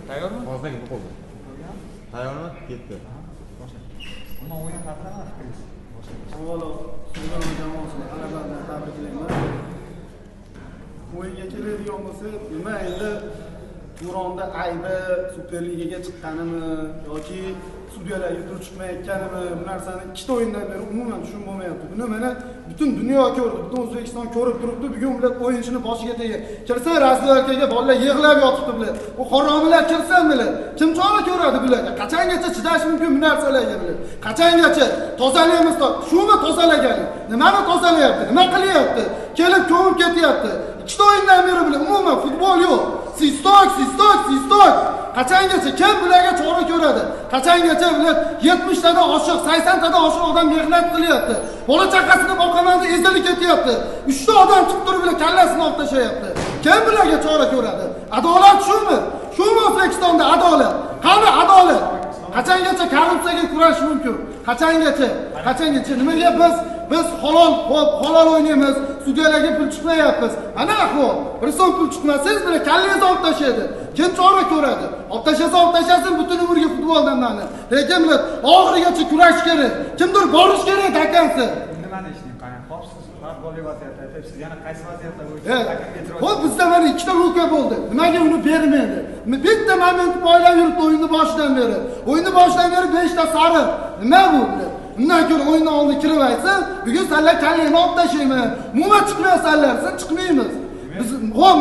Tayyormi? Hozirdan kelib qoldi. Tayyormi? Ketdi. Umuman o'yin haqida nima fikringiz? Avvalo, Sug'urov jamoasini g'alaba bilan tabriklayman. O'yinga keladigan bo'lsak, nima endi Turonda aybi Super Ligaga chiqqanimi yoki sudyalarga turib chiqmayotganimi, bu narsani ikkita o'yindan beri umuman tushunib bo'lmayapti. Buni mana butun dunyo ko'rdi, butun O'zbekiston ko'rib turibdi. Bugun ular o'yinchini boshiga tegib, kirsa razvedkaga bolalar yig'lab yotibdi bular. Bu haromilar kirsa bular, kim chora ko'radi bularga? Qachongacha chidash mumkin bu narsalarga bular? Qachongacha tozalaymiz, shuni tozalagani. Nimani tozalayapti? Nima qilyapti? Kelib ko'mib ketyapti. Ikkita o'yindan beri bular umuman futbol yo'q. Sistok. Qachongacha kim bularga chora ko'radi? Qachongacha bular 70 tadan oshiq, 80 tadan oshiq odam mehnat qilyapti. Bola chaqasini boqaman deb ezilib ketyapti. 3 ta odam chiqib turib bular kallasini olib tashlayapti. Kim bularga chora ko'radi? Adolat shumi? Shumi O'zbekistonda adolat? Qani adolat? Qachongacha korrupsiyaga kurash mumkin? Qachongacha nimaga biz halol o'ynaymiz, sudyalarga pul chiqmayapmiz. Ana ahvol. Bir so'm pul chiqmasangiz bile kallangizni olib tashlaydi. Kim chora ko'radi? Olib tashasin butun umrga futboldan mani. Lekin bular oxirigacha kurash kerak. Kimdir borish kerak dakansi. Nimani ishlayman? Qani xavfsiz har gol vaziyatda aytibsiz. Yana qaysi vaziyatda o'yinchi? Xo'p, bizda mana ikkita luka bo'ldi. Nimaga uni bermaydi? Bitta moment poylab yuribdi o'yinni boshidan beri. 5 ta sariq. Nima bu? Undan ko'ra o'yindan oldin kirib aytsin, bugun sizlar kallangni olib tashlayman. Umuman chiqmaysanlar, siz chiqmaymiz. Biz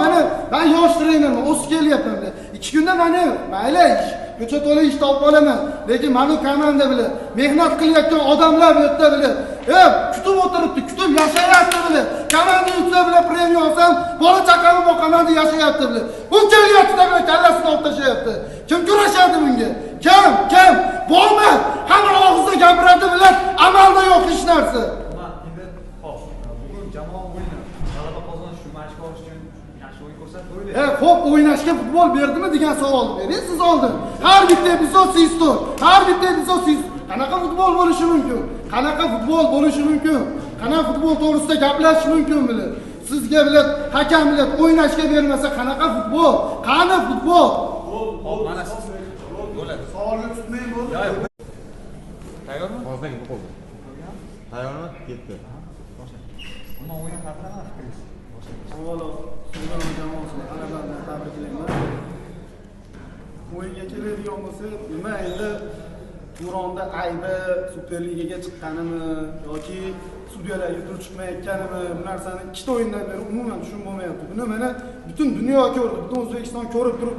mana ben yosh trenerman, o'sib kelyapman. 2 kunda mana mayli ish, ko'cha to'la ish topib olaman. Lekin mana komanda bilan mehnat qilayotgan odamlar bu yerda bilan, kutib o'tiribdi, kutib yashayapti bilan. Komanda yutsa bilan premiya olsam, bola chaqamni boqaman deb yashayapti bilan. Bu kelyapti bilan kallasini olib tashlayapti. Kim kurashadi bunga? Kim? Bormi? Hamma og'izda gapiradi bilan, amalda yo'q hech narsa. Endi xo'p, bugun jamoa o'yini g'alaba qozonish uchun mashq olish uchun yaxshi o'yin ko'rsatdi o'ylaysiz. Xo'p, o'ynashga futbol berdimi degan savolni bering siz oldin. Har bitta epizod sistor. Qanaqa futbol bo'lishi mumkin? Qanaqa futbol to'g'risida gaplashish mumkin bilan? Sizga bilan hakam bilan o'ynashga bermasa qanaqa futbol? Qani futbol? Xo'p, mana siz bo'ladi. Savolni tutmang bo'ldi. Tayyormi? Hozirdan kelib qoldi. Tayyormi? Ketdi. Umuman o'yin haqida nima fikringiz? Avvalo, Sug'urov jamoasini g'alaba bilan tabriklayman. O'yinga keladigan bo'lsak, nima endi Turonda aybi Super Ligaga chiqqanimi yoki sudyalarga turib chiqmayotganimi, bu narsani ikkita o'yindan beri umuman tushunib bo'lmayapti. Buni mana butun dunyo ko'rdi, butun O'zbekiston ko'rib turib